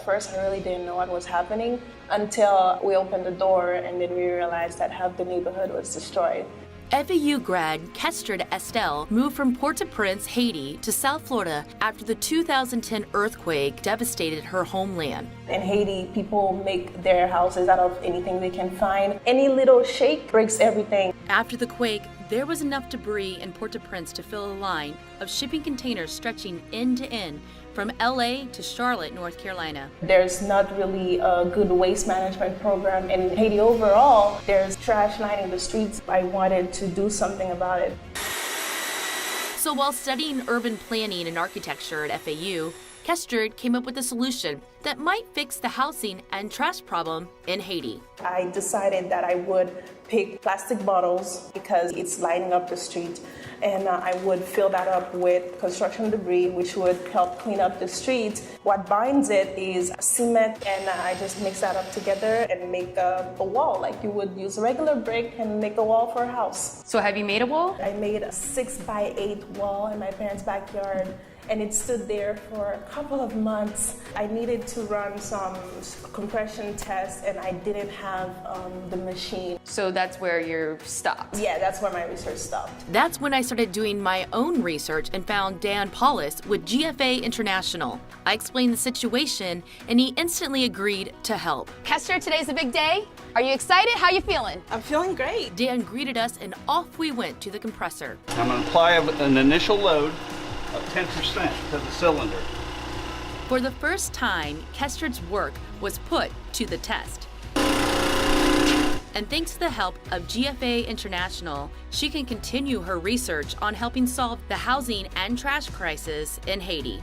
first, I really didn't know what was happening until we opened the door and then we realized that half the neighborhood was destroyed. FAU grad Kestride Estil moved from Port-au-Prince, Haiti to South Florida after the 2010 earthquake devastated her homeland. In Haiti, people make their houses out of anything they can find. Any little shake breaks everything. After the quake, there was enough debris in Port-au-Prince to fill a line of shipping containers stretching end to end from LA to Charlotte, North Carolina. There's not really a good waste management program in Haiti overall. There's trash lining the streets. I wanted to do something about it. So while studying urban planning and architecture at FAU, Kestride came up with a solution that might fix the housing and trash problem in Haiti. I decided that I would pick plastic bottles because it's lining up the street, and I would fill that up with construction debris, which would help clean up the street. What binds it is cement, and I just mix that up together and make a wall, like you would use a regular brick and make a wall for a house. So have you made a wall? I made a 6x8 wall in my parents' backyard, and it stood there for a couple of months. I needed to run some compression tests, and I didn't have the machine. So that's where you're stopped? Yeah, that's where my research stopped. That's when I started doing my own research and found Dan Paulus with GFA International. I explained the situation, and he instantly agreed to help. Kestride, today's a big day. Are you excited? How you feeling? I'm feeling great. Dan greeted us, and off we went to the compressor. I'm going to apply an initial load of 10% to the cylinder. For the first time, Kestride's work was put to the test. And thanks to the help of GFA International, she can continue her research on helping solve the housing and trash crisis in Haiti.